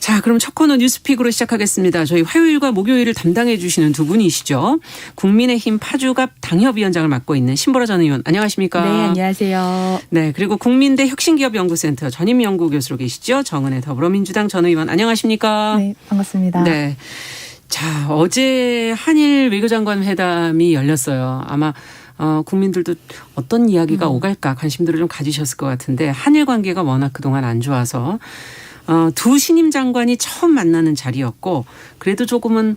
자, 그럼 첫 코너 뉴스픽으로 시작하겠습니다. 저희 화요일과 목요일을 담당해 주시는 두 분이시죠. 국민의힘 파주갑 당협위원장을 맡고 있는 신보라 전 의원. 안녕하십니까? 네, 안녕하세요. 네, 그리고 국민대 혁신기업연구센터 전임연구교수로 계시죠. 정은혜 더불어민주당 전 의원. 안녕하십니까? 네, 반갑습니다. 네. 자, 어제 한일 외교장관 회담이 열렸어요. 아마 국민들도 어떤 이야기가 오갈까 관심들을 좀 가지셨을 것 같은데 한일 관계가 워낙 그동안 안 좋아서 두 신임 장관이 처음 만나는 자리였고 그래도 조금은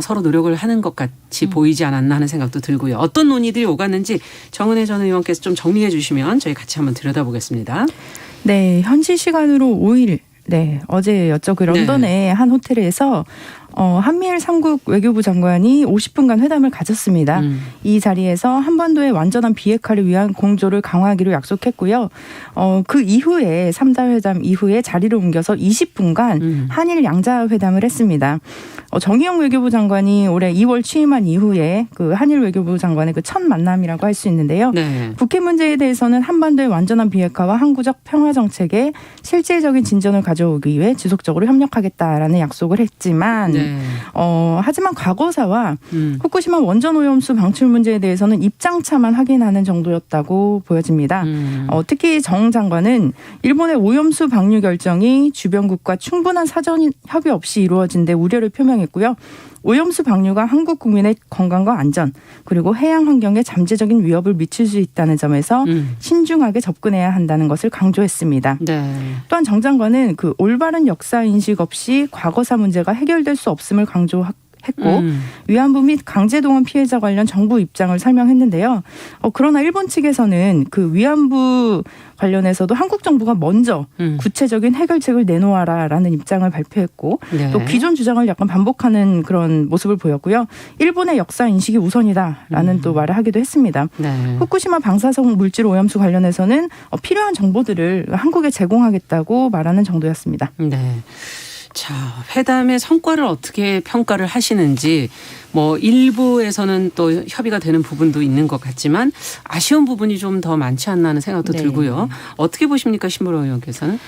서로 노력을 하는 것 같이 보이지 않았나 하는 생각도 들고요. 어떤 논의들이 오갔는지 정은혜 전 의원께서 좀 정리해 주시면 저희 같이 한번 들여다보겠습니다. 네, 현지 시간으로 5일, 네, 어제였죠. 그 런던의 한 호텔에서 한미일 3국 외교부 장관이 50분간 회담을 가졌습니다. 이 자리에서 한반도의 완전한 비핵화를 위한 공조를 강화하기로 약속했고요. 그 이후에 3자 회담 이후에 자리를 옮겨서 20분간 한일 양자 회담을 했습니다. 정의용 외교부 장관이 올해 2월 취임한 이후에 그 한일 외교부 장관의 그 첫 만남이라고 할 수 있는데요. 네. 국회 문제에 대해서는 한반도의 완전한 비핵화와 항구적 평화 정책에 실질적인 진전을 가져오기 위해 지속적으로 협력하겠다라는 약속을 했지만 네. 하지만 과거사와 후쿠시마 원전 오염수 방출 문제에 대해서는 입장차만 확인하는 정도였다고 보여집니다. 특히 정 장관은 일본의 오염수 방류 결정이 주변국과 충분한 사전 협의 없이 이루어진 데 우려를 표명했고요. 오염수 방류가 한국 국민의 건강과 안전 그리고 해양 환경에 잠재적인 위협을 미칠 수 있다는 점에서 신중하게 접근해야 한다는 것을 강조했습니다. 네. 또한 정 장관은 그 올바른 역사 인식 없이 과거사 문제가 해결될 수 없음을 강조했고 위안부 및 강제동원 피해자 관련 정부 입장을 설명했는데요. 그러나 일본 측에서는 그 위안부 관련해서도 한국 정부가 먼저 구체적인 해결책을 내놓아라라는 입장을 발표했고 네. 또 기존 주장을 약간 반복하는 그런 모습을 보였고요. 일본의 역사 인식이 우선이다라는 또 말을 하기도 했습니다. 네. 후쿠시마 방사성 물질 오염수 관련해서는 필요한 정보들을 한국에 제공하겠다고 말하는 정도였습니다. 네. 자, 회담의 성과를 어떻게 평가를 하시는지 뭐 일부에서는 또 협의가 되는 부분도 있는 것 같지만 아쉬운 부분이 좀 더 많지 않나 하는 생각도 네. 들고요. 어떻게 보십니까, 신보라 의원께서는?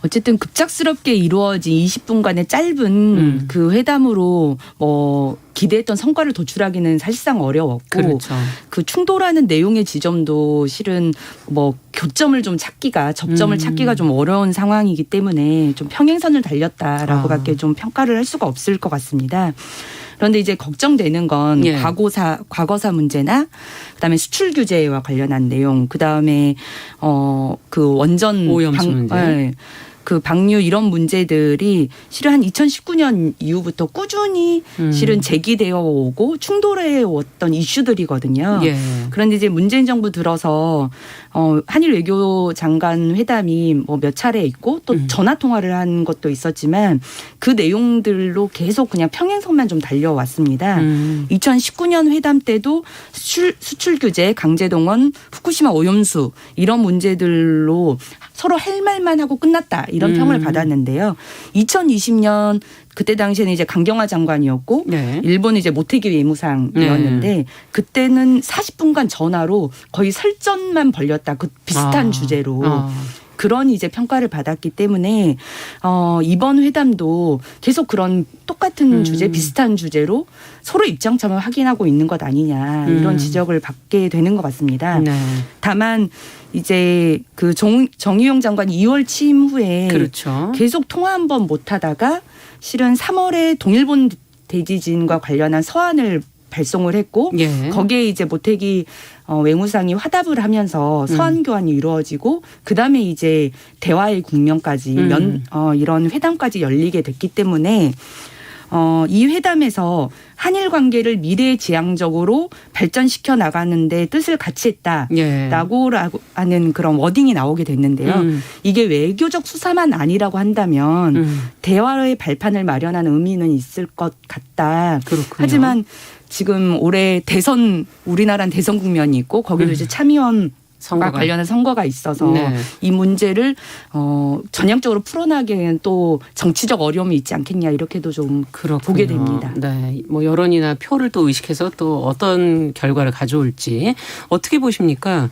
어쨌든 급작스럽게 이루어진 20분간의 짧은 그 회담으로 기대했던 성과를 도출하기는 사실상 어려웠고 그렇죠. 그 충돌하는 내용의 지점도 실은 교점을 좀 찾기가 접점을 찾기가 좀 어려운 상황이기 때문에 좀 평행선을 달렸다라고밖에 좀 평가를 할 수가 없을 것 같습니다. 그런데 이제 걱정되는 건 과거사 문제나 그다음에 수출 규제와 관련한 내용, 그다음에 그 원전 오염수 문제. 그 방류 이런 문제들이 실은 한 2019년 이후부터 꾸준히 실은 제기되어 오고 충돌해 왔던 이슈들이거든요. 예. 그런데 이제 문재인 정부 들어서 한일 외교 장관 회담이 몇 차례 있고 또 전화 통화를 한 것도 있었지만 그 내용들로 계속 그냥 평행선만 좀 달려왔습니다. 2019년 회담 때도 수출 규제, 강제동원, 후쿠시마 오염수 이런 문제들로 서로 할 말만 하고 끝났다. 이런 평을 받았는데요. 2020년 그때 당시에는 이제 강경화 장관이었고 네. 일본은 이제 모테기 외무상이었는데 그때는 40분간 전화로 거의 설전만 벌렸다. 그 비슷한 주제로. 그런 이제 평가를 받았기 때문에 이번 회담도 계속 그런 똑같은 주제, 비슷한 주제로 서로 입장차만 확인하고 있는 것 아니냐 이런 지적을 받게 되는 것 같습니다. 네. 다만 이제 그 정의용 장관이 2월 취임 후에 그렇죠. 계속 통화 한 번 못 하다가 실은 3월에 동일본 대지진과 관련한 서한을 발송을 했고 거기에 이제 모태기 외무상이 화답을 하면서 서한 교환이 이루어지고 그다음에 이제 대화의 국면까지 이런 회담까지 열리게 됐기 때문에 이 회담에서 한일 관계를 미래지향적으로 발전시켜 나가는 데 뜻을 같이 했다라고 하는 그런 워딩이 나오게 됐는데요. 이게 외교적 수사만 아니라고 한다면 대화의 발판을 마련하는 의미는 있을 것 같다. 그렇군요. 하지만 지금 올해 우리나라는 대선 국면이 있고 거기도 이제 참의원 관련한 선거가 있어서 이 문제를 전향적으로 풀어나기에는 또 정치적 어려움이 있지 않겠냐 이렇게도 좀 보게 됩니다. 네, 뭐 여론이나 표를 또 의식해서 또 어떤 결과를 가져올지 어떻게 보십니까?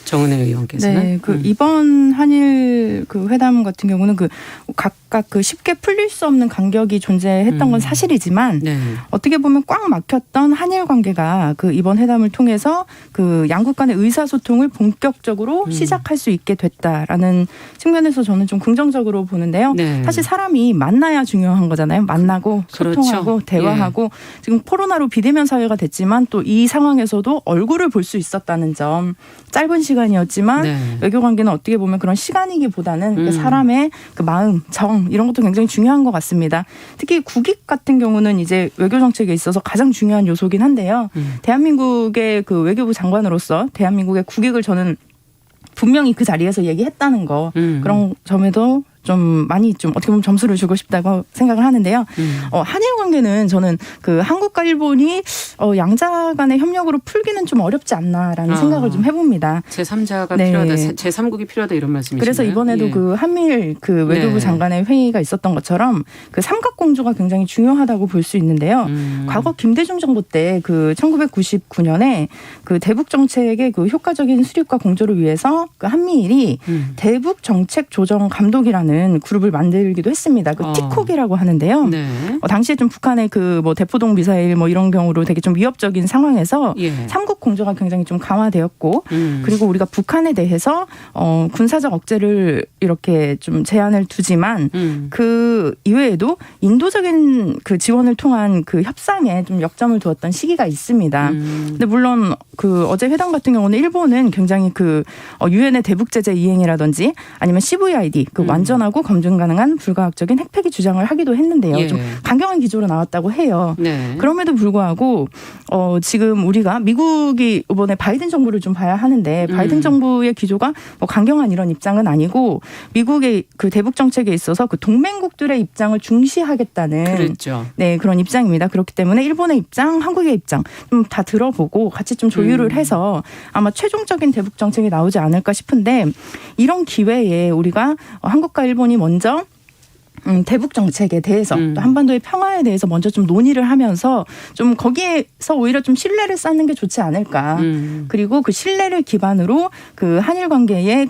정은혜 의원께서는. 네, 이번 한일 회담 같은 경우는 각각 쉽게 풀릴 수 없는 간격이 존재했던 건 사실이지만 네. 어떻게 보면 꽉 막혔던 한일 관계가 이번 회담을 통해서 양국 간의 의사소통을 본격적으로 시작할 수 있게 됐다라는 측면에서 저는 좀 긍정적으로 보는데요. 네. 사실 사람이 만나야 중요한 거잖아요. 만나고 소통하고 그렇죠. 대화하고 지금 코로나로 비대면 사회가 됐지만 또 이 상황에서도 얼굴을 볼 수 있었다는 점, 짧은 시간이었지만 네. 외교 관계는 어떻게 보면 그런 시간이기보다는 사람의 마음, 정 이런 것도 굉장히 중요한 것 같습니다. 특히 국익 같은 경우는 이제 외교 정책에 있어서 가장 중요한 요소긴 한데요. 대한민국의 외교부 장관으로서 대한민국의 국익을 저는 분명히 그 자리에서 얘기했다는 거 그런 점에도 좀 많이 어떻게 보면 점수를 주고 싶다고 생각을 하는데요. 한일 관계는 저는 한국과 일본이 양자 간의 협력으로 풀기는 좀 어렵지 않나라는 생각을 좀 해봅니다. 제3자가 네. 필요하다, 제3국이 필요하다 이런 말씀이신가요? 그래서 이번에도 한미일 외교부 네. 장관의 회의가 있었던 것처럼 삼각공조가 굉장히 중요하다고 볼 수 있는데요. 과거 김대중 정부 때 1999년에 대북 정책의 효과적인 수립과 공조를 위해서 한미일이 대북 정책 조정 감독이라는 그룹을 만들기도 했습니다. 티콕이라고 하는데요. 네. 당시에 좀 북한의 대포동 미사일 이런 경우로 되게 좀 위협적인 상황에서 삼국 공조가 굉장히 좀 강화되었고 그리고 우리가 북한에 대해서 군사적 억제를 이렇게 좀 제한을 두지만 그 이외에도 인도적인 지원을 통한 협상에 좀 역점을 두었던 시기가 있습니다. 근데 물론 어제 회담 같은 경우는 일본은 굉장히 유엔의 대북 제재 이행이라든지 아니면 CVID 완전하고 검증 가능한 불가역적인 핵폐기 주장을 하기도 했는데요. 좀 강경한 기조로 나왔다고 해요. 네. 그럼에도 불구하고 지금 우리가 미국이 이번에 바이든 정부를 좀 봐야 하는데 바이든 정부의 기조가 강경한 이런 입장은 아니고 미국의 대북 정책에 있어서 동맹국들의 입장을 중시하겠다는 그렇죠. 네, 그런 입장입니다. 그렇기 때문에 일본의 입장, 한국의 입장 좀 다 들어보고 같이 좀 조율을 해서 아마 최종적인 대북 정책이 나오지 않을까 싶은데 이런 기회에 우리가 한국과 일본이 먼저 대북 정책에 대해서 또 한반도의 평화에 대해서 먼저 좀 논의를 하면서 좀 거기에서 오히려 좀 신뢰를 쌓는 게 좋지 않을까. 그리고 신뢰를 기반으로 한일 관계에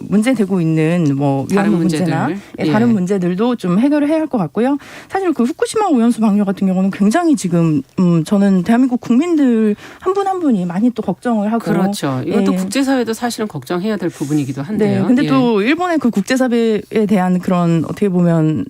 문제되고 있는 위안부 문제나 다른 문제들도 좀 해결을 해야 할 것 같고요. 사실 후쿠시마 오염수 방류 같은 경우는 굉장히 지금 저는 대한민국 국민들 한 분 한 분이 많이 또 걱정을 하고 그렇죠. 이것도 국제사회도 사실은 걱정해야 될 부분이기도 한데요. 네. 근데 또 일본의 국제사회에 대한 그런 어떻게 보면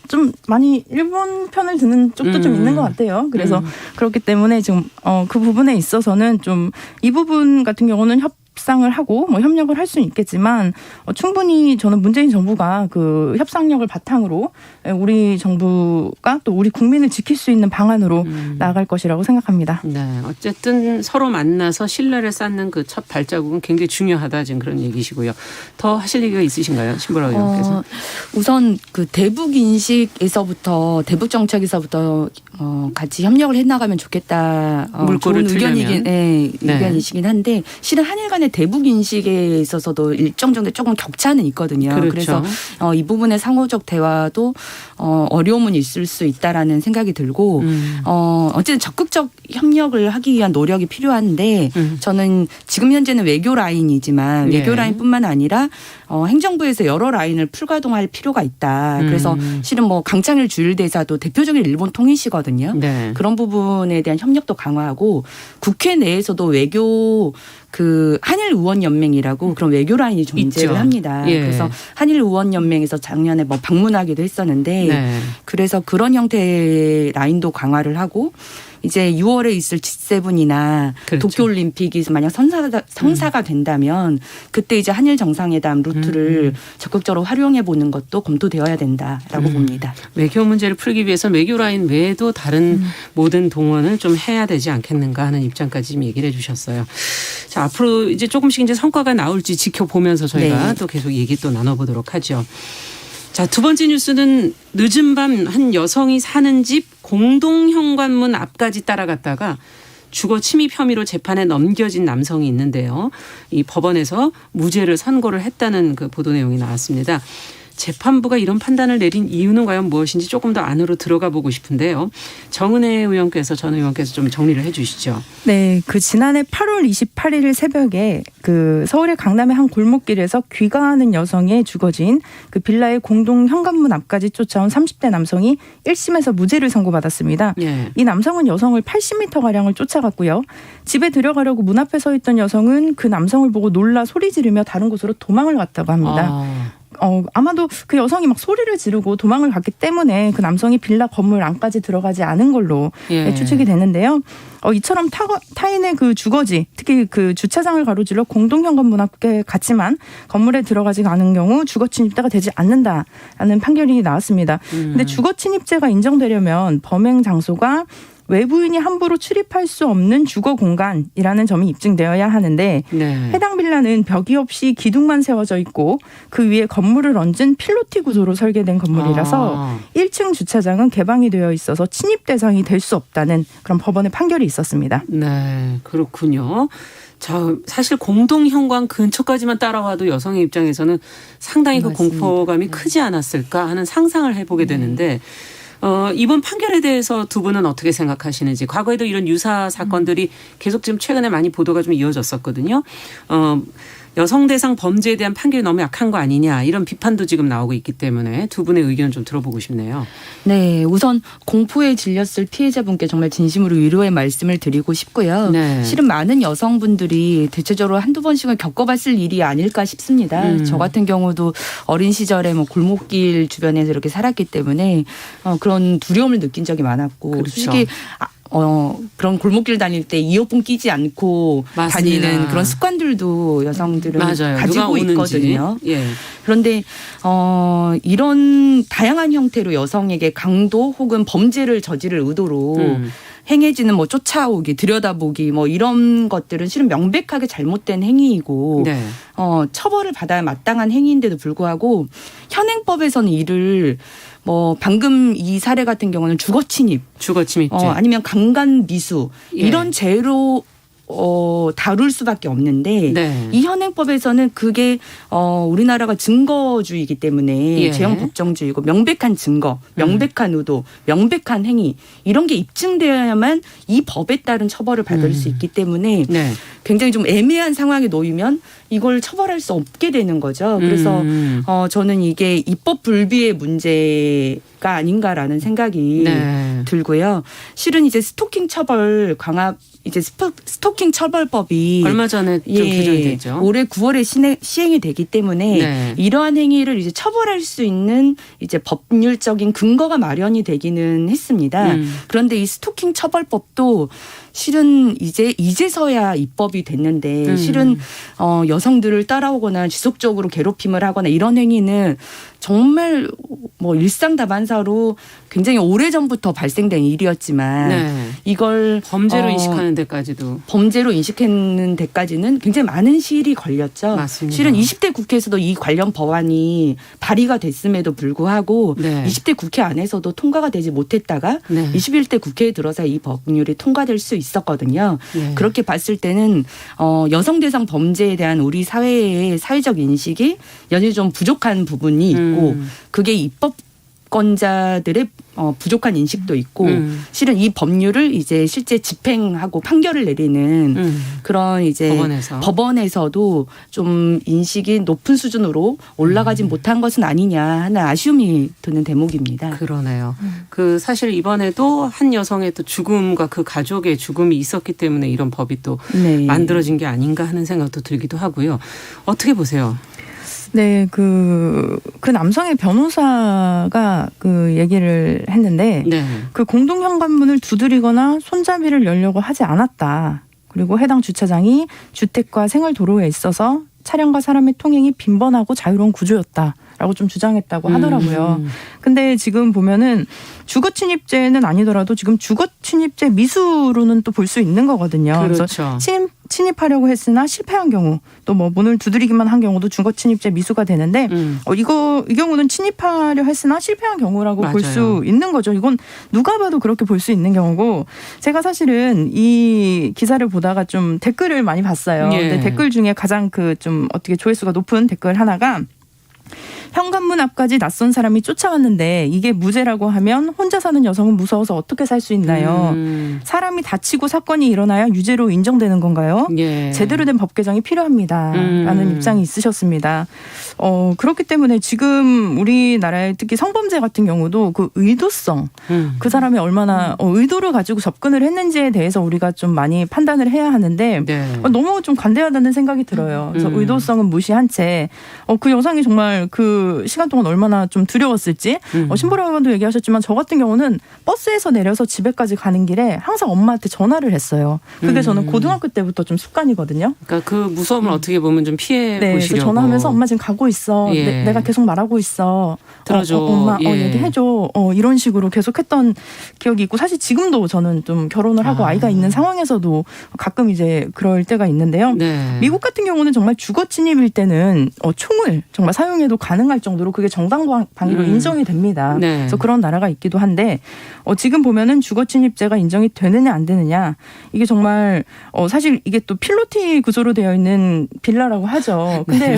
좀 많이 일본 편을 드는 쪽도 좀 있는 것 같아요. 그래서 그렇기 때문에 지금 그 부분에 있어서는 좀 이 부분 같은 경우는 협상을 하고 협력을 할 수는 있겠지만 충분히 저는 문재인 정부가 협상력을 바탕으로 우리 정부가 또 우리 국민을 지킬 수 있는 방안으로 나아갈 것이라고 생각합니다. 네, 어쨌든 서로 만나서 신뢰를 쌓는 첫 발자국은 굉장히 중요하다 지금 그런 얘기시고요. 더 하실 얘기가 있으신가요, 신보라 의원께서? 우선 대북 인식에서부터 대북 정책에서부터 같이 협력을 해나가면 좋겠다. 물꼬를 좋은 틀려면. 의견이시긴 한데 실은 한일 간의 대북 인식에 있어서도 일정 정도 조금 격차는 있거든요. 그렇죠. 그래서 이 부분의 상호적 대화도 어려움은 있을 수 있다라는 생각이 들고 어쨌든 적극적 협력을 하기 위한 노력이 필요한데 저는 지금 현재는 외교 라인이지만 외교 라인뿐만 아니라 행정부에서 여러 라인을 풀가동할 필요가 있다. 그래서 실은 강창일 주일대사도 대표적인 일본 통일시거든요. 네. 그런 부분에 대한 협력도 강화하고 국회 내에서도 외교 한일 의원 연맹이라고 그런 외교 라인이 존재를 있죠. 합니다. 예. 그래서 한일 의원 연맹에서 작년에 방문하기도 했었는데 그래서 그런 형태의 라인도 강화를 하고 이제 6월에 있을 G7이나 그렇죠. 도쿄올림픽이 만약 성사가 된다면 그때 이제 한일 정상회담 루트를 적극적으로 활용해 보는 것도 검토되어야 된다라고 봅니다. 외교 문제를 풀기 위해서 외교 라인 외에도 다른 모든 동원을 좀 해야 되지 않겠는가 하는 입장까지 지금 얘기를 해 주셨어요. 자, 앞으로 이제 조금씩 이제 성과가 나올지 지켜보면서 저희가 또 계속 얘기 또 나눠보도록 하죠. 자, 두 번째 뉴스는 늦은 밤 한 여성이 사는 집 공동 현관문 앞까지 따라갔다가 주거 침입 혐의로 재판에 넘겨진 남성이 있는데요. 이 법원에서 무죄를 선고를 했다는 보도 내용이 나왔습니다. 재판부가 이런 판단을 내린 이유는 과연 무엇인지 조금 더 안으로 들어가 보고 싶은데요. 정은혜 의원께서 전 의원께서 좀 정리를 해 주시죠. 네, 그 지난해 8월 28일 새벽에 그 서울의 강남의 한 골목길에서 귀가하는 여성의 주거지인 그 빌라의 공동 현관문 앞까지 쫓아온 30대 남성이 1심에서 무죄를 선고받았습니다. 예. 이 남성은 여성을 80m가량을 쫓아갔고요. 집에 들어가려고 문 앞에 서 있던 여성은 그 남성을 보고 놀라 소리 지르며 다른 곳으로 도망을 갔다고 합니다. 아마도 그 여성이 막 소리를 지르고 도망을 갔기 때문에 그 남성이 빌라 건물 안까지 들어가지 않은 걸로 추측이 되는데요. 이처럼 타인의 그 주거지, 특히 그 주차장을 가로질러 공동현관문 앞에 갔지만 건물에 들어가지 않은 경우 주거 침입자가 되지 않는다라는 판결이 나왔습니다. 근데 주거 침입죄가 인정되려면 범행 장소가 외부인이 함부로 출입할 수 없는 주거 공간이라는 점이 입증되어야 하는데 해당 빌라는 벽이 없이 기둥만 세워져 있고 그 위에 건물을 얹은 필로티 구조로 설계된 건물이라서 1층 주차장은 개방이 되어 있어서 침입 대상이 될 수 없다는 그런 법원의 판결이 있었습니다. 네, 그렇군요. 자, 사실 공동현관 근처까지만 따라와도 여성의 입장에서는 상당히 그 공포감이 크지 않았을까 하는 상상을 해보게 되는데 이번 판결에 대해서 두 분은 어떻게 생각하시는지, 과거에도 이런 유사 사건들이 계속 지금 최근에 많이 보도가 좀 이어졌었거든요. 여성 대상 범죄에 대한 판결이 너무 약한 거 아니냐 이런 비판도 지금 나오고 있기 때문에 두 분의 의견 좀 들어보고 싶네요. 네, 우선 공포에 질렸을 피해자분께 정말 진심으로 위로의 말씀을 드리고 싶고요. 네. 실은 많은 여성분들이 대체적으로 한두 번씩은 겪어봤을 일이 아닐까 싶습니다. 저 같은 경우도 어린 시절에 뭐 골목길 주변에서 이렇게 살았기 때문에 그런 두려움을 느낀 적이 많았고, 그렇죠. 솔직히 그런 골목길 다닐 때 이어폰 끼지 않고 맞습니다. 다니는 그런 습관들도 여성들은 맞아요. 가지고 있거든요. 예. 그런데 이런 다양한 형태로 여성에게 강도 혹은 범죄를 저지를 의도로 행해지는 뭐 쫓아오기, 들여다보기 뭐 이런 것들은 실은 명백하게 잘못된 행위이고 네. 처벌을 받아야 마땅한 행위인데도 불구하고 현행법에서는 이를 뭐 방금 이 사례 같은 경우는 주거침입죄 아니면 강간미수 이런 죄로 다룰 수밖에 없는데 이 현행법에서는 그게 우리나라가 증거주의이기 때문에 재형 법정주의고 명백한 증거, 명백한 의도, 명백한 행위 이런 게 입증되어야만 이 법에 따른 처벌을 받을 수 있기 때문에 굉장히 좀 애매한 상황에 놓이면 이걸 처벌할 수 없게 되는 거죠. 그래서 저는 이게 입법 불비의 문제가 아닌가라는 생각이 들고요. 실은 이제 스토킹 처벌 강압 이제 스토킹 처벌법이 얼마 전에 좀 개정이 됐죠. 올해 9월에 시행이 되기 때문에 이러한 행위를 이제 처벌할 수 있는 이제 법률적인 근거가 마련이 되기는 했습니다. 그런데 이 스토킹 처벌법도 실은 이제서야 입법이 됐는데 실은 여성들을 따라오거나 지속적으로 괴롭힘을 하거나 이런 행위는 정말 뭐 일상다반사로 굉장히 오래전부터 발생된 일이었지만 이걸 범죄로 인식하는 데까지는 굉장히 많은 시일이 걸렸죠. 맞습니다. 실은 20대 국회에서도 이 관련 법안이 발의가 됐음에도 불구하고 20대 국회 안에서도 통과가 되지 못했다가 21대 국회에 들어서 이 법률이 통과될 수 있었거든요. 그렇게 봤을 때는 여성 대상 범죄에 대한 우리 사회의 사회적 인식이 여전히 좀 부족한 부분이 있고 그게 입법권자들의 부족한 인식도 있고 실은 이 법률을 이제 실제 집행하고 판결을 내리는 그런 이제 법원에서도 좀 인식이 높은 수준으로 올라가지 못한 것은 아니냐 하는 아쉬움이 드는 대목입니다. 그러네요. 그 사실 이번에도 한 여성의 또 죽음과 그 가족의 죽음이 있었기 때문에 이런 법이 또 만들어진 게 아닌가 하는 생각도 들기도 하고요. 어떻게 보세요? 네, 그 남성의 변호사가 그 얘기를 했는데 그 공동 현관문을 두드리거나 손잡이를 열려고 하지 않았다. 그리고 해당 주차장이 주택과 생활 도로에 있어서 차량과 사람의 통행이 빈번하고 자유로운 구조였다라고 좀 주장했다고 하더라고요. 근데 지금 보면은 주거침입죄는 아니더라도 지금 주거침입죄 미수로는 또 볼 수 있는 거거든요. 그렇죠. 그래서 침입하려고 했으나 실패한 경우 또 뭐 문을 두드리기만 한 경우도 주거침입죄 미수가 되는데 이 경우는 침입하려 했으나 실패한 경우라고 볼 수 있는 거죠. 이건 누가 봐도 그렇게 볼 수 있는 경우고 제가 사실은 이 기사를 보다가 좀 댓글을 많이 봤어요. 근데 댓글 중에 가장 그 좀 어떻게 조회수가 높은 댓글 하나가 현관문 앞까지 낯선 사람이 쫓아왔는데 이게 무죄라고 하면 혼자 사는 여성은 무서워서 어떻게 살 수 있나요? 사람이 다치고 사건이 일어나야 유죄로 인정되는 건가요? 예. 제대로 된 법 개정이 필요합니다라는 입장이 있으셨습니다. 그렇기 때문에 지금 우리나라에 특히 성범죄 같은 경우도 그 의도성, 그 사람이 얼마나 의도를 가지고 접근을 했는지에 대해서 우리가 좀 많이 판단을 해야 하는데 네. 너무 좀 관대하다는 생각이 들어요. 그래서 의도성은 무시한 채 그 영상이 정말 그 시간 동안 얼마나 좀 두려웠을지 신보라 의원도 얘기하셨지만 저 같은 경우는 버스에서 내려서 집에까지 가는 길에 항상 엄마한테 전화를 했어요. 그게 저는 고등학교 때부터 좀 습관이거든요. 그러니까 그 무서움을 어떻게 보면 좀 피해 네, 보시려고. 그래서 전화하면서 엄마 지금 가고 있어. 예. 내가 계속 말하고 있어. 들어줘. 엄마 예. 얘기해줘. 이런 식으로 계속했던 기억이 있고 사실 지금도 저는 좀 결혼을 하고 아이가 있는 상황에서도 가끔 이제 그럴 때가 있는데요. 네. 미국 같은 경우는 정말 주거 침입일 때는 총을 정말 사용해도 가능할 정도로 그게 정당방위로 인정이 됩니다. 네. 그래서 그런 나라가 있기도 한데 지금 보면은 주거 침입죄가 인정이 되느냐 안 되느냐 이게 정말 사실 이게 또 필로티 구조로 되어 있는 빌라라고 하죠. 근데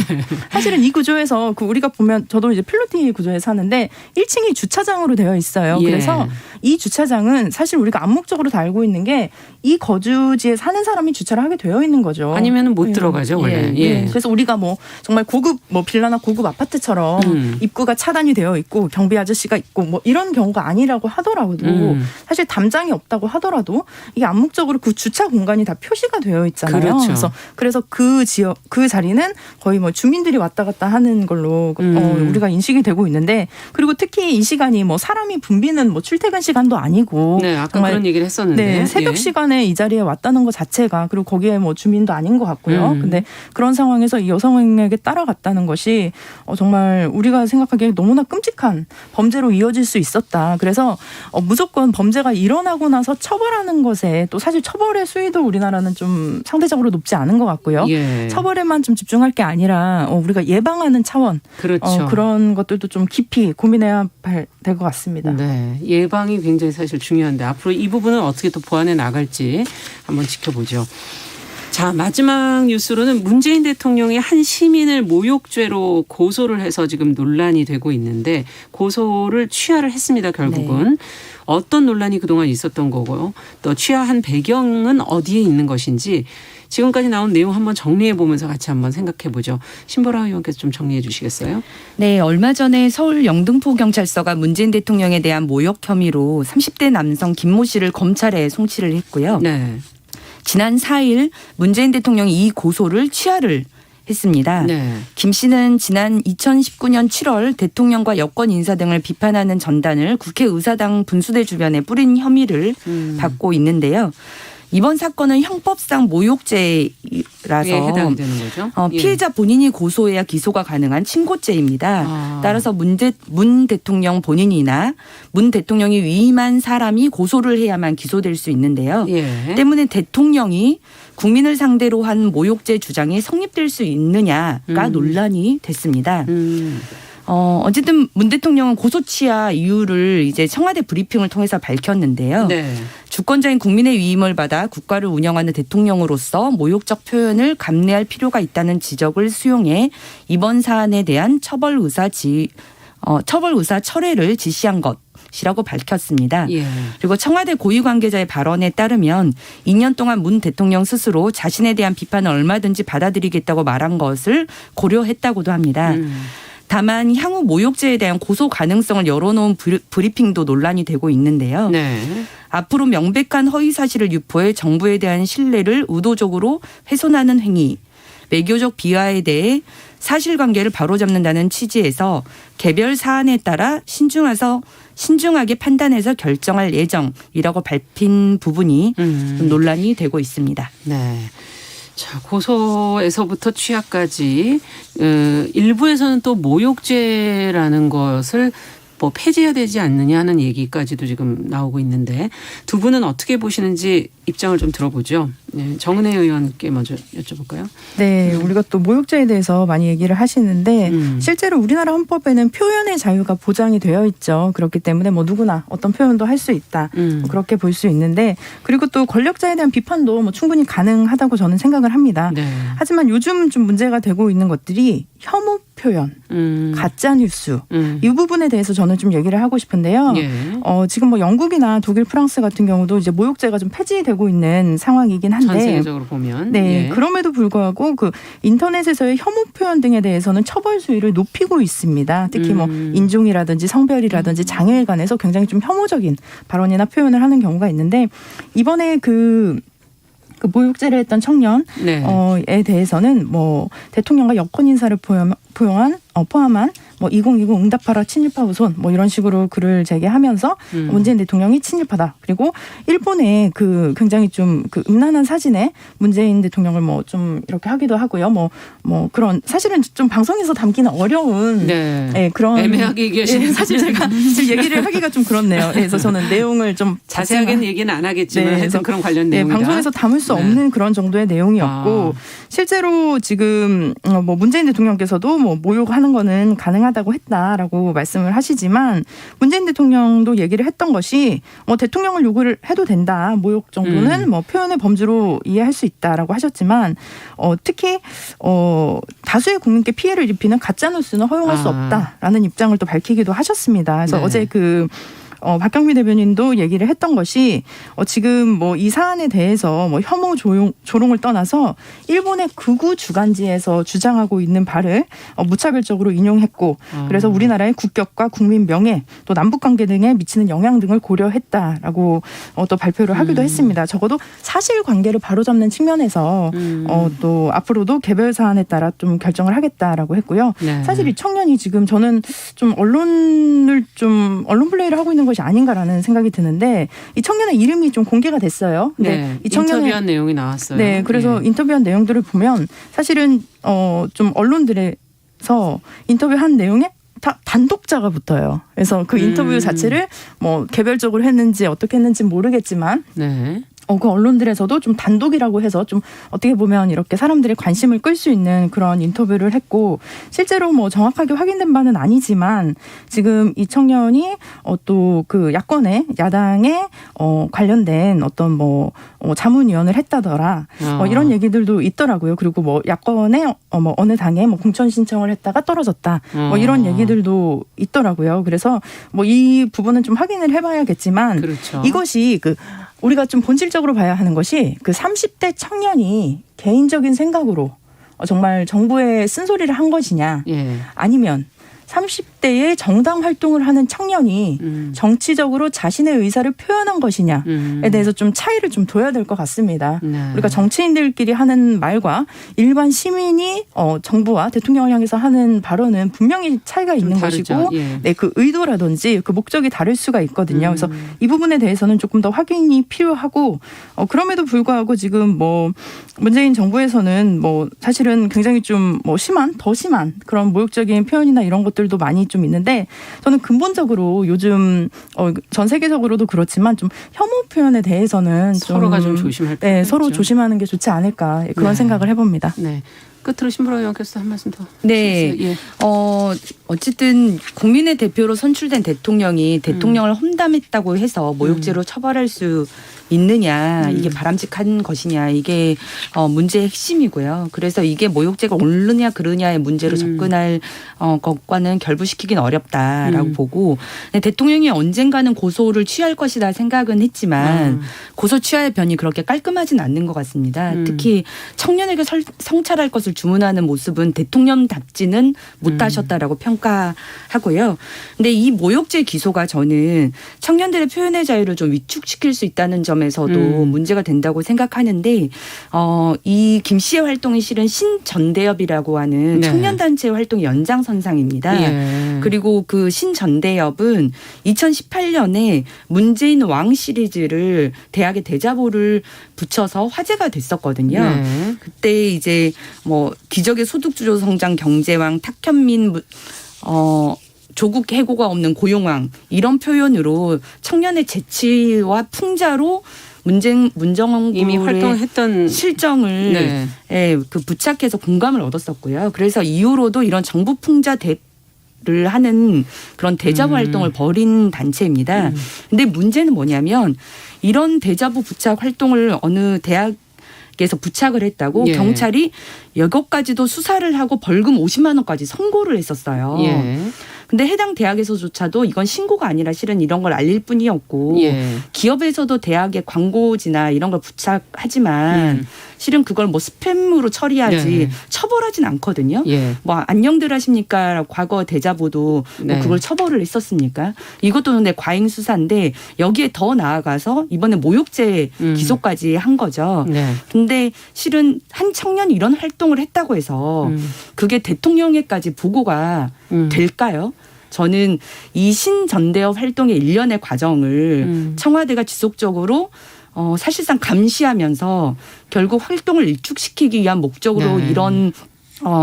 사실은 이 구조에서 우리가 보면 저도 이제 필로티 구조에 사는데 1층이 주차장으로 되어 있어요. 예. 그래서 이 주차장은 사실 우리가 암묵적으로 다 알고 있는 게 이 거주지에 사는 사람이 주차를 하게 되어 있는 거죠. 아니면은 못 들어가죠 원래. 예. 그래서 우리가 뭐 정말 고급 빌라나 고급 아파트처럼 입구가 차단이 되어 있고 경비 아저씨가 있고 뭐 이런 경우가 아니라고 하더라도 사실 담장이 없다고 하더라도 이게 암묵적으로 그 주차 공간이 다 표시가 되어 있잖아요. 그렇죠. 그래서 그 지역 그 자리는 거의 뭐 주민들이 왔다 갔다 하는 걸로 우리가 인식이 되고 있는데 그리고 특히 이 시간이 뭐 사람이 붐비는 뭐 출퇴근 시간도 아니고 네, 아까 정말 그런 얘기를 했었는데. 네, 새벽 예. 시간에 이 자리에 왔다는 것 자체가 그리고 거기에 뭐 주민도 아닌 것 같고요. 근데 그런 상황에서 이 여성에게 따라갔다는 것이 정말 우리가 생각하기에 너무나 끔찍한 범죄로 이어질 수 있었다. 그래서 무조건 범죄가 일어나고 나서 처벌하는 것에 또 사실 처벌의 수위도 우리나라는 좀 상대적으로 높지 않은 것 같고요. 예. 처벌에만 좀 집중할 게 아니라 우리가 예방하는 차원 그렇죠. 그런 것들도 좀 깊이 고민해야 될 것 같습니다. 네, 예방이 굉장히 사실 중요한데 앞으로 이 부분은 어떻게 또 보완해 나갈지 한번 지켜보죠. 자, 마지막 뉴스로는 문재인 대통령이 한 시민을 모욕죄로 고소를 해서 지금 논란이 되고 있는데 고소를 취하를 했습니다. 결국은. 네. 어떤 논란이 그동안 있었던 거고요. 또 취하한 배경은 어디에 있는 것인지 지금까지 나온 내용 한번 정리해 보면서 같이 한번 생각해 보죠. 신보라 의원께서 좀 정리해 주시겠어요? 네, 얼마 전에 서울 영등포경찰서가 문재인 대통령에 대한 모욕 혐의로 30대 남성 김모 씨를 검찰에 송치를 했고요. 네. 지난 4일 문재인 대통령이 이 고소를 취하를 했습니다. 네. 김 씨는 지난 2019년 7월 대통령과 여권 인사 등을 비판하는 전단을 국회의사당 분수대 주변에 뿌린 혐의를 받고 있는데요. 이번 사건은 형법상 모욕죄라서 해당이 되는 거죠. 피해자 본인이 고소해야 기소가 가능한 친고죄입니다. 따라서 문 대통령 본인이나 문 대통령이 위임한 사람이 고소를 해야만 기소될 수 있는데요. 예. 때문에 대통령이 국민을 상대로 한 모욕죄 주장이 성립될 수 있느냐가 논란이 됐습니다. 어쨌든 문 대통령은 고소 취하 이유를 이제 청와대 브리핑을 통해서 밝혔는데요. 네. 주권자인 국민의 위임을 받아 국가를 운영하는 대통령으로서 모욕적 표현을 감내할 필요가 있다는 지적을 수용해 이번 사안에 대한 처벌 의사 철회를 지시한 것이라고 밝혔습니다. 예. 그리고 청와대 고위 관계자의 발언에 따르면 2년 동안 문 대통령 스스로 자신에 대한 비판을 얼마든지 받아들이겠다고 말한 것을 고려했다고도 합니다. 다만 향후 모욕죄에 대한 고소 가능성을 열어놓은 브리핑도 논란이 되고 있는데요. 네. 앞으로 명백한 허위 사실을 유포해 정부에 대한 신뢰를 의도적으로 훼손하는 행위, 외교적 비하에 대해 사실관계를 바로잡는다는 취지에서 개별 사안에 따라 신중하게 판단해서 결정할 예정이라고 밝힌 부분이 논란이 되고 있습니다. 네. 자, 고소에서부터 취하까지 일부에서는 또 모욕죄라는 것을 뭐 폐지해야 되지 않느냐 하는 얘기까지도 지금 나오고 있는데 두 분은 어떻게 보시는지 입장을 좀 들어보죠. 네, 정은혜 의원께 먼저 여쭤볼까요? 네, 우리가 또 모욕죄에 대해서 많이 얘기를 하시는데 실제로 우리나라 헌법에는 표현의 자유가 보장이 되어 있죠. 그렇기 때문에 뭐 누구나 어떤 표현도 할 수 있다. 뭐 그렇게 볼 수 있는데 그리고 또 권력자에 대한 비판도 뭐 충분히 가능하다고 저는 생각을 합니다. 네. 하지만 요즘 좀 문제가 되고 있는 것들이 혐오 표현, 가짜 뉴스 이 부분에 대해서 저는 좀 얘기를 하고 싶은데요. 예. 지금 뭐 영국이나 독일, 프랑스 같은 경우도 이제 모욕죄가 좀 폐지되고 있는 상황이긴 한데 전 세계적으로 보면 네, 예. 그럼에도 불구하고 그 인터넷에서의 혐오 표현 등에 대해서는 처벌 수위를 높이고 있습니다. 특히 뭐 인종이라든지 성별이라든지 장애에 관해서 굉장히 좀 혐오적인 발언이나 표현을 하는 경우가 있는데 이번에 그 모욕죄를 했던 청년에 네. 대해서는 뭐 대통령과 여권 인사를 포함한 뭐 2020 응답하라 친일파 후손 뭐 이런 식으로 글을 제기하면서 문재인 대통령이 친일파다. 그리고 일본의 그 굉장히 좀 그 음란한 사진에 문재인 대통령을 뭐 좀 이렇게 하기도 하고요. 뭐 그런 사실은 좀 방송에서 담기는 어려운 네. 네, 그런 애매하게 얘기하시는 사실 제가 지금 얘기를 하기가 좀 그렇네요. 그래서 저는 내용을 좀 자세하게는 얘기는 안 하겠지만 네, 하여튼 그런 관련 네, 내용이다. 방송에서 담을 수 없는 그런 정도의 내용이었고 실제로 지금 뭐 문재인 대통령께서도 뭐 모욕하는 거는 가능하다고 했다라고 말씀을 하시지만 문재인 대통령도 얘기를 했던 것이 뭐 대통령을 욕을 해도 된다. 모욕 정도는 뭐 표현의 범주로 이해할 수 있다라고 하셨지만 특히 다수의 국민께 피해를 입히는 가짜 뉴스는 허용할 수 없다라는 입장을 또 밝히기도 하셨습니다. 그래서 네. 어제 박경미 대변인도 얘기를 했던 것이 지금 뭐 이 사안에 대해서 뭐 혐오 조롱을 떠나서 일본의 극우 주간지에서 주장하고 있는 바를 무차별적으로 인용했고 그래서 우리나라의 국격과 국민 명예 또 남북 관계 등에 미치는 영향 등을 고려했다라고 또 발표를 하기도 했습니다. 적어도 사실관계를 바로잡는 측면에서 또 앞으로도 개별 사안에 따라 좀 결정을 하겠다라고 했고요. 네. 사실 이 청년이 지금 저는 좀 언론 플레이를 하고 있는 것이 아닌가라는 생각이 드는데 이 청년의 이름이 좀 공개가 됐어요. 네. 이 청년의 인터뷰한 내용이 나왔어요. 네, 그래서 인터뷰한 내용들을 보면 사실은 좀 언론들에서 인터뷰한 내용에 다 단독자가 붙어요. 그래서 그 인터뷰 자체를 뭐 개별적으로 했는지 어떻게 했는지 모르겠지만 네. 그 언론들에서도 좀 단독이라고 해서 좀 어떻게 보면 이렇게 사람들의 관심을 끌 수 있는 그런 인터뷰를 했고 실제로 뭐 정확하게 확인된 바는 아니지만 지금 이 청년이 또 그 야당에 관련된 어떤 뭐 자문위원을 했다더라 이런 얘기들도 있더라고요. 그리고 뭐 야권에 뭐 어느 당에 뭐 공천 신청을 했다가 떨어졌다 뭐 이런 얘기들도 있더라고요. 그래서 뭐 이 부분은 좀 확인을 해봐야겠지만 그렇죠. 이것이 우리가 좀 본질적으로 봐야 하는 것이 그 30대 청년이 개인적인 생각으로 정말 정부에 쓴소리를 한 것이냐 예. 아니면 30대의 정당 활동을 하는 청년이 정치적으로 자신의 의사를 표현한 것이냐에 대해서 좀 차이를 좀 둬야 될 것 같습니다. 네. 우리가 정치인들끼리 하는 말과 일반 시민이 정부와 대통령을 향해서 하는 발언은 분명히 차이가 있는 것이고 예. 네, 그 의도라든지 그 목적이 다를 수가 있거든요. 그래서 이 부분에 대해서는 조금 더 확인이 필요하고 그럼에도 불구하고 지금 뭐 문재인 정부에서는 뭐 사실은 굉장히 좀 뭐 더 심한 그런 모욕적인 표현이나 이런 것들도 많이 좀 있는데 저는 근본적으로 요즘 전 세계적으로도 그렇지만 좀 혐오 표현에 대해서는 서로가 좀 조심할 필요가 서로 있죠. 조심하는 게 좋지 않을까 그런 네. 생각을 해봅니다. 네. 끝으로 신보라 의원께서 한 말씀 더. 네. 하시겠어요? 예. 어쨌든 국민의 대표로 선출된 대통령이 대통령을 험담했다고 해서 모욕죄로 처벌할 수 있느냐 이게 바람직한 것이냐 이게 문제의 핵심이고요. 그래서 이게 모욕죄가 옳느냐 그르냐의 문제로 접근할 것과는 결부시키긴 어렵다라고 보고 대통령이 언젠가는 고소를 취할 것이다 생각은 했지만 고소 취하의 변이 그렇게 깔끔하진 않는 것 같습니다. 특히 청년에게 성찰할 것을 주문하는 모습은 대통령답지는 못하셨다라고 평가하고요. 근데 이 모욕죄 기소가 저는 청년들의 표현의 자유를 좀 위축시킬 수 있다는 점에서도 문제가 된다고 생각하는데 이 김 씨의 활동이 실은 신전대협이라고 하는 네. 청년단체 활동 연장선상입니다. 예. 그리고 그 신전대협은 2018년에 문재인 왕 시리즈를 대학의 대자보를 붙여서 화제가 됐었거든요. 네. 그때 이제 뭐 기적의 소득주도 성장 경제왕 탁현민 조국 해고가 없는 고용왕 이런 표현으로 청년의 재치와 풍자로 문정홍 이미 활동했던 실정을 네. 예, 그 부착해서 공감을 얻었었고요. 그래서 이후로도 이런 정부 풍자 를 하는 그런 대자부 활동을 벌인 단체입니다. 근데 문제는 뭐냐면 이런 대자부 부착 활동을 어느 대학에서 부착을 했다고 예. 경찰이 여기까지도 수사를 하고 벌금 50만 원까지 선고를 했었어요. 예. 근데 해당 대학에서조차도 이건 신고가 아니라 실은 이런 걸 알릴 뿐이었고 예. 기업에서도 대학의 광고지나 이런 걸 부착하지만 실은 그걸 뭐 스팸으로 처리하지 네. 처벌하진 않거든요. 예. 뭐 안녕들 하십니까? 과거 대자보도 네. 뭐 그걸 처벌을 했었습니까? 이것도 근데 과잉 수사인데 여기에 더 나아가서 이번에 모욕죄 기소까지 한 거죠. 네. 근데 실은 한 청년이 이런 활동을 했다고 해서 그게 대통령에까지 보고가 될까요? 저는 이 신전대협 활동의 일련의 과정을 청와대가 지속적으로 사실상 감시하면서 결국 활동을 일축시키기 위한 목적으로 네. 이런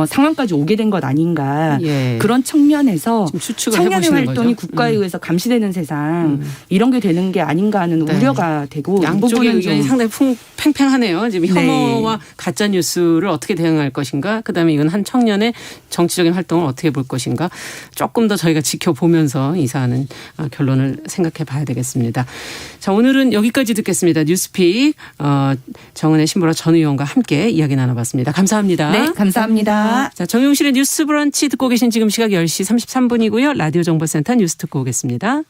상황까지 오게 된 것 아닌가. 예. 그런 측면에서 좀 추측을 청년의 해보시는 활동이 거죠. 국가에 의해서 감시되는 세상 이런 게 되는 게 아닌가 하는 네. 우려가 되고 이 양쪽의 부분은 의견이 좀 상당히 팽팽하네요. 지금 네. 혐오와 가짜 뉴스를 어떻게 대응할 것인가, 그다음에 이건 한 청년의 정치적인 활동을 어떻게 볼 것인가, 조금 더 저희가 지켜보면서 이 사안은 결론을 생각해 봐야 되겠습니다. 자, 오늘은 여기까지 듣겠습니다. 뉴스픽 정은혜 신보라 전 의원과 함께 이야기 나눠봤습니다. 감사합니다. 네, 감사합니다. 자, 정용실의 뉴스 브런치 듣고 계신 지금 시각 10시 33분이고요. 라디오 정보센터 뉴스 듣고 오겠습니다.